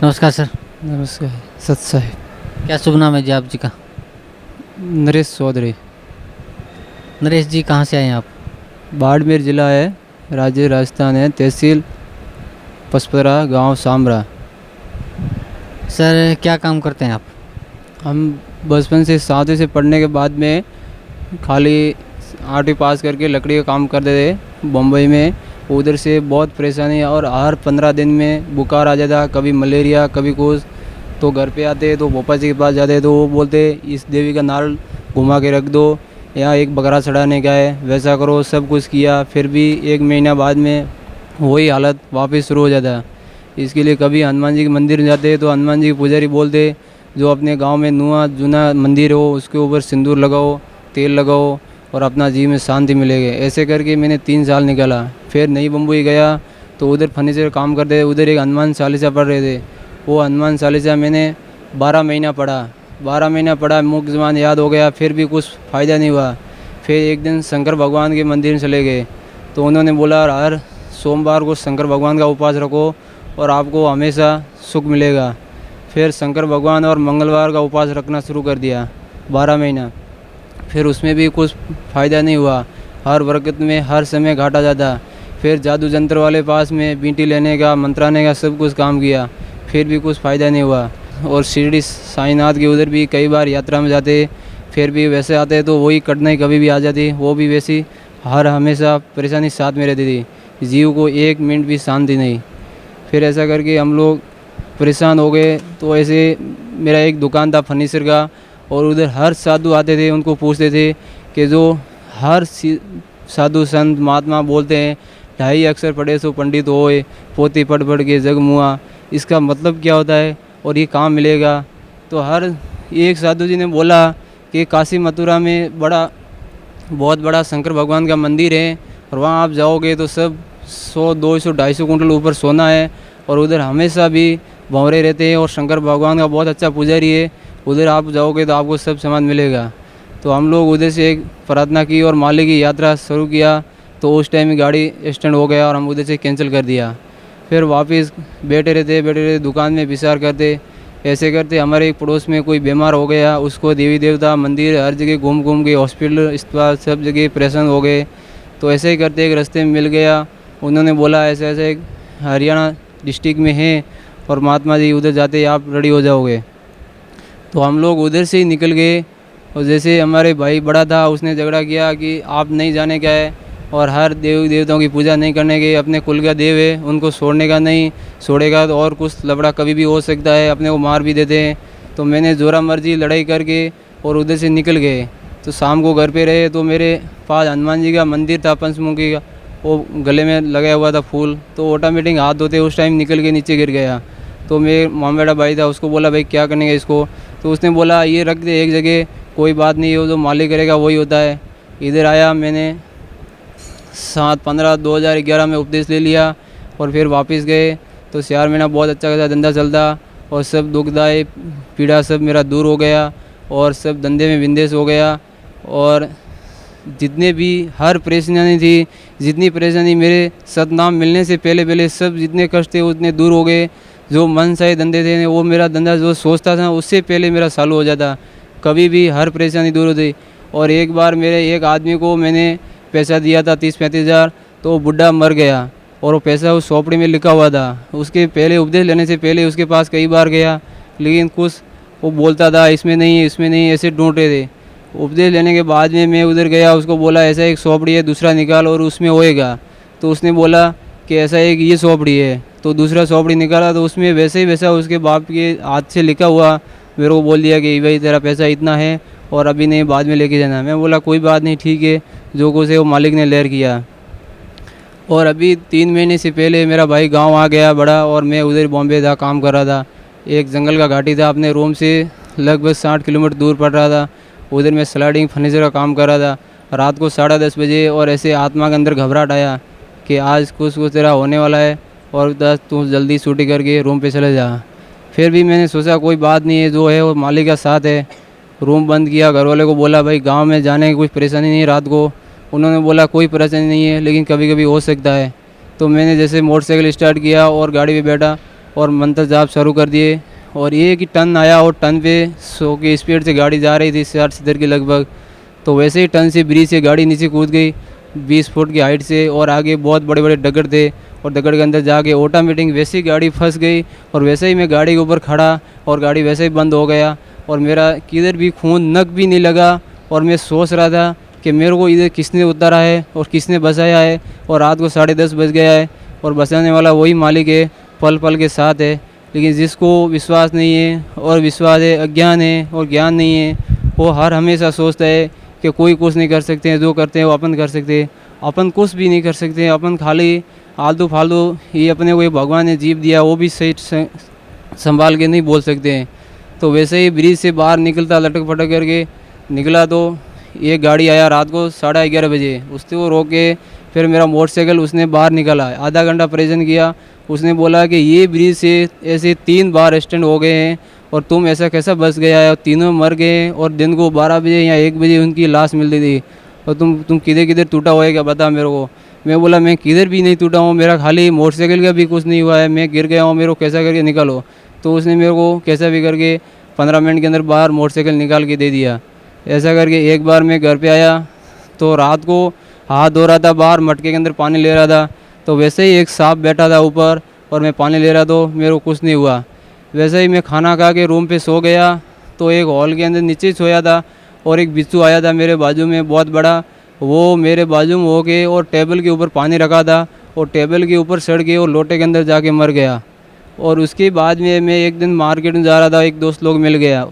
नमस्कार सर। नमस्कार। सत साहिब। क्या शुभ नाम है जी आप जी का? नरेश चौधरी। नरेश जी कहाँ से आए हैं आप? बाड़मेर ज़िला है, राज्य राजस्थान है, तहसील पसपरा, गांव सामरा। सर क्या काम करते हैं आप? हम बचपन से 7वीं से पढ़ने के बाद में खाली 8वीं पास करके लकड़ी का काम करते थे बम्बई में। उधर से बहुत परेशानी और हर 15 दिन में बुखार आ जाता, कभी मलेरिया कभी कुछ। तो घर पे आते तो पोपा जी के पास जाते तो वो बोलते इस देवी का नाल घुमा के रख दो, यहाँ एक बकरा चढ़ाने का है, वैसा करो। सब कुछ किया, फिर भी 1 महीना बाद में वही हालत वापस शुरू हो जाता। इसके लिए कभी हनुमान जी के मंदिर जाते तो हनुमान जी के पुजारी बोलते जो अपने गांव में नुआ जूना मंदिर हो उसके ऊपर सिंदूर लगाओ, तेल लगाओ और अपना जी में शांति मिलेगी। ऐसे करके मैंने 3 साल निकाला। फिर नई बम्बई गया तो उधर फर्नीचर काम करते, उधर एक हनुमान चालीसा पढ़ रहे थे। वो हनुमान चालीसा मैंने 12 महीना पढ़ा। 12 महीना पढ़ा, मुख ज़बान याद हो गया, फिर भी कुछ फ़ायदा नहीं हुआ। फिर एक दिन शंकर भगवान के मंदिर में चले गए तो उन्होंने बोला हर सोमवार को शंकर भगवान का उपवास रखो और आपको हमेशा सुख मिलेगा। फिर शंकर भगवान और मंगलवार का उपवास रखना शुरू कर दिया 12 महीना। फिर उसमें भी कुछ फ़ायदा नहीं हुआ, हर वक्त में हर समय घाटा जाता। फिर जादू जंत्र वाले पास में बींटी लेने का, मंत्राने का सब कुछ काम किया, फिर भी कुछ फ़ायदा नहीं हुआ। और शिरडी साईनाथ के उधर भी कई बार यात्रा में जाते, फिर भी वैसे आते तो वही कठिनाई कभी भी आ जाती, वो भी वैसी हर हमेशा परेशानी साथ में रहती थी। जीव को 1 मिनट भी शांति नहीं। फिर ऐसा करके हम लोग परेशान हो गए। तो ऐसे मेरा एक दुकान था फर्नीचर का और उधर हर साधु आते थे, उनको पूछते थे कि जो हर साधु संत महात्मा बोलते हैं 2.5 अक्षर पढ़े सो पंडित होए, पोती पढ़ पढ़ के जग मुआ, इसका मतलब क्या होता है और ये कहाँ मिलेगा? तो हर एक साधु जी ने बोला कि काशी मथुरा में बहुत बड़ा शंकर भगवान का मंदिर है और वहाँ आप जाओगे तो सब 100, 200, 250 कुंटल ऊपर सोना है और उधर हमेशा भी भंवरे रहते हैं और शंकर भगवान का बहुत अच्छा पुजारी है। उधर आप जाओगे तो आपको सब सामान मिलेगा। तो हम लोग उधर से एक प्रार्थना की और माले की यात्रा शुरू किया। तो उस टाइम गाड़ी एक्सीडेंट हो गया और हम उधर से कैंसिल कर दिया। फिर वापस बैठे रहते दुकान में विचार करते। ऐसे करते हमारे एक पड़ोस में कोई बीमार हो गया, उसको देवी देवता मंदिर हर जगह घूम घूम के हॉस्पिटल अस्पताल सब जगह परेशान हो गए। तो ऐसे ही करते एक रास्ते में मिल गया, उन्होंने बोला ऐसे ऐसे एक हरियाणा डिस्ट्रिक्ट में है और महात्मा जी उधर जाते आप रेडी हो जाओगे। तो हम लोग उधर से ही निकल गए। और जैसे हमारे भाई बड़ा था उसने झगड़ा किया कि आप नहीं जाने का है और हर देवी देवताओं की पूजा नहीं करने के, अपने कुल का देव है उनको छोड़ने का नहीं, छोड़ेगा तो और कुछ लफड़ा कभी भी हो सकता है, अपने को मार भी देते हैं। तो मैंने जोरा मर्जी लड़ाई करके और उधर से निकल गए। तो शाम को घर पे रहे तो मेरे पास हनुमान जी का मंदिर था पंचमुखी का, वो गले में लगाया हुआ था फूल। तो ऑटोमेटिक हाथ धोते उस टाइम निकल के नीचे गिर गया। तो मेरे मामेड़ा भाई था, उसको बोला भाई क्या करने का इसको? तो उसने बोला ये रख दे एक जगह, कोई बात नहीं, वो जो मालिक करेगा वही होता है। इधर आया, मैंने 7/15/2011 में उपदेश ले लिया और फिर वापस गए। तो 4 महीना बहुत अच्छा खासा धंधा चलता और सब दुखदाई पीड़ा सब मेरा दूर हो गया और सब धंधे में विंदेश हो गया। और जितने भी हर परेशानी थी, जितनी परेशानी मेरे सतनाम मिलने से पहले सब जितने कष्ट थे उतने दूर हो गए। जो मन से धंधे थे वो मेरा धंधा जो सोचता था उससे पहले मेरा चालू हो जाता, कभी भी हर परेशानी दूर होती। और एक बार मेरे एक आदमी को मैंने पैसा दिया था 30-35 हज़ार, तो वो बुढ़ा मर गया और वो पैसा उस चौपड़ी में लिखा हुआ था। उसके पहले उपदेश लेने से पहले उसके पास कई बार गया, लेकिन कुछ वो बोलता था इसमें नहीं है इसमें नहीं है, ऐसे ढूंढ रहे थे। उपदेश लेने के बाद में मैं उधर गया, उसको बोला ऐसा एक चौपड़ी है दूसरा निकाल और उसमें होएगा। तो उसने बोला कि ऐसा एक ये चौपड़ी है, तो दूसरा चौपड़ी निकाला तो उसमें वैसे ही वैसा उसके बाप के हाथ से लिखा हुआ मेरे को बोल दिया कि भाई तेरा पैसा इतना है और अभी नहीं बाद में लेके जाना। मैं बोला कोई बात नहीं ठीक है, जो कुछ है वो मालिक ने लेर किया। और अभी 3 महीने से पहले मेरा भाई गांव आ गया बड़ा और मैं उधर बॉम्बे था, काम कर रहा था। एक जंगल का घाटी था, अपने रूम से लगभग 60 किलोमीटर दूर पड़ रहा था। उधर मैं स्लाइडिंग फर्नीचर का काम कर रहा था। रात को 10:30 बजे और ऐसे आत्मा के अंदर घबराहट आया कि आज कुछ तेरा होने वाला है और तू जल्दी छुट्टी करके रूम पे चले जा। फिर भी मैंने सोचा कोई बात नहीं है, जो है वो मालिक का साथ है। रूम बंद किया, घर वाले को बोला भाई गांव में जाने की कुछ परेशानी नहीं है रात को? उन्होंने बोला कोई परेशानी नहीं है लेकिन कभी कभी हो सकता है। तो मैंने जैसे मोटरसाइकिल स्टार्ट किया और गाड़ी पे बैठा और मंत्र जाप शुरू कर दिए। और ये कि टर्न आया और टर्न पे 100 की स्पीड से गाड़ी जा रही थी 60-70 के लगभग। तो वैसे ही टर्न से ब्रिज से गाड़ी नीचे कूद गई 20 फुट की हाइट से, और आगे बहुत बड़े बड़े डगर थे और डगर के अंदर जाके ऑटोमेटिक वैसे ही गाड़ी फंस गई। और वैसे ही मैं गाड़ी के ऊपर खड़ा और गाड़ी वैसे ही बंद हो गया, और मेरा किधर भी खून नक भी नहीं लगा। और मैं सोच रहा था कि मेरे को इधर किसने उतारा है और किसने बचाया है। और रात को 10:30 बज गया है और बचाने वाला वही मालिक है, पल पल के साथ है। लेकिन जिसको विश्वास नहीं है और विश्वास है, अज्ञान है और ज्ञान नहीं है, वो हर हमेशा सोचता है कि कोई कुछ नहीं कर सकते हैं, जो करते हैं वो अपन कर सकते हैं। अपन कुछ भी नहीं कर सकते हैं, अपन खाली आलतू फालतू ये अपने को ये भगवान ने जीव दिया वो भी सही संभाल के नहीं बोल सकते हैं। तो वैसे ही ब्रिज से बाहर निकलता लटक फटक करके निकला तो एक गाड़ी आया रात को 11:30 बजे, उसने वो रोक के फिर मेरा मोटरसाइकिल उसने बाहर निकाला। आधा घंटा परेशान किया। उसने बोला कि ये ब्रिज से ऐसे 3 बार एक्सीडेंट हो गए हैं और तुम ऐसा कैसा बच गया है, और तीनों मर गए और दिन को 12 बजे या 1 बजे उनकी लाश मिलती थी, और तुम किधर किधर टूटा हुआ है क्या, बता मेरे को। मैं बोला मैं किधर भी नहीं टूटा हूँ, मेरा खाली मोटरसाइकिल का भी कुछ नहीं हुआ है, मैं गिर गया हूँ, मेरे को कैसा करके निकालो। तो उसने मेरे को कैसा भी करके 15 मिनट के अंदर बाहर मोटरसाइकिल निकाल के दे दिया। ऐसा करके एक बार मैं घर पे आया तो रात को हाथ धो रहा था, बाहर मटके के अंदर पानी ले रहा था, तो वैसे ही एक सांप बैठा था ऊपर और मैं पानी ले रहा तो मेरे को कुछ नहीं हुआ। वैसे ही मैं खाना खा के रूम पे सो गया तो एक हॉल के अंदर नीचे सोया था और एक बिच्छू आया था मेरे बाजू में बहुत बड़ा, वो मेरे बाजू में हो के और टेबल के ऊपर पानी रखा था और टेबल के ऊपर सड़ के और लोटे के अंदर जाके मर गया। और उसके बाद में मैं एक दिन मार्केट में जा रहा था, एक दोस्त लोग मिल गया।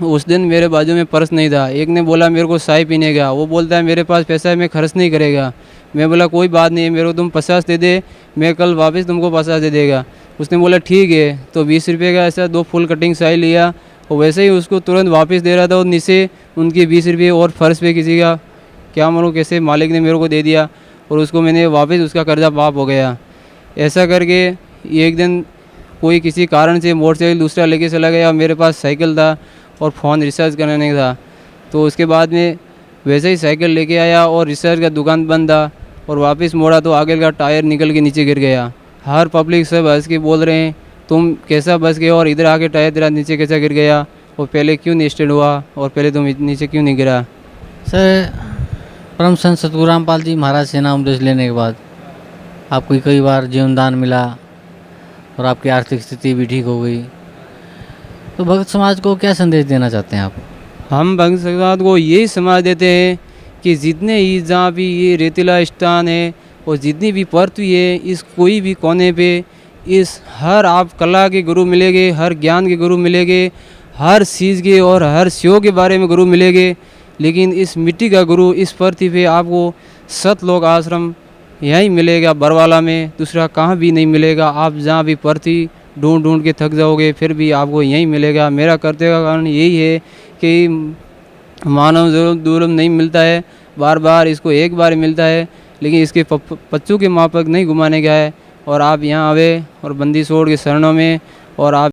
उस दिन मेरे बाजू में पर्स नहीं था। एक ने बोला मेरे को चाय पीने का, वो बोलता है मेरे पास पैसा है मैं खर्च नहीं करेगा। मैं बोला कोई बात नहीं है, मेरे को तुम 50 दे दे, मैं कल वापस तुमको 50 दे देगा। उसने बोला ठीक है। तो 20 रुपये का ऐसा 2 फुल कटिंग चाय लिया और वैसे ही उसको तुरंत वापस दे रहा था और नीचे उनके 20 रुपये और फर्श पे किसी का क्या मालूम कैसे मालिक ने मेरे को दे दिया और उसको मैंने वापस उसका कर्जा माफ हो गया। ऐसा करके एक दिन कोई किसी कारण से मोटरसाइकिल दूसरा लेके चला गया, मेरे पास साइकिल था और फ़ोन रिचार्ज करने नहीं था। तो उसके बाद में वैसे ही साइकिल लेके आया और रिचार्ज का दुकान बंद था और वापस मोड़ा तो आगे का टायर निकल के नीचे गिर गया। हर पब्लिक सब हंस के बोल रहे हैं तुम कैसा बच गए और इधर आके टायर तेरा नीचे कैसा गिर गया और पहले क्यों नहीं स्टैंड हुआ और पहले तुम नीचे क्यों नहीं गिरा। सर, परम संत सतगुरु रामपाल जी महाराज से नाम उपदेश लेने के बाद आपको कई बार जीवन दान मिला और आपकी आर्थिक स्थिति भी ठीक हो गई, तो भक्त समाज को क्या संदेश देना चाहते हैं आप? हम भक्त समाज को यही समाज देते हैं कि जितने ही जहाँ भी ये रेतीला स्थान है और जितनी भी पृथ्वी है, इस कोई भी कोने पे इस हर आप कला के गुरु मिलेंगे, हर ज्ञान के गुरु मिलेंगे, हर चीज़ के और हर शिव के बारे में गुरु मिलेंगे। लेकिन इस मिट्टी का गुरु इस पृथ्वी पे आपको सतलोक आश्रम यहीं मिलेगा बरवाला में, दूसरा कहाँ भी नहीं मिलेगा। आप जहाँ भी पृथ्वी ढूंढ ढूंढ के थक जाओगे फिर भी आपको यहीं मिलेगा। मेरा करते का कारण यही है कि मानव दुर्लभ नहीं मिलता है, बार बार इसको एक बार मिलता है, लेकिन इसके पच्चू के मापक नहीं घुमाने का है। और आप यहाँ आवे और बंदी छोड़ के शरणों में और आप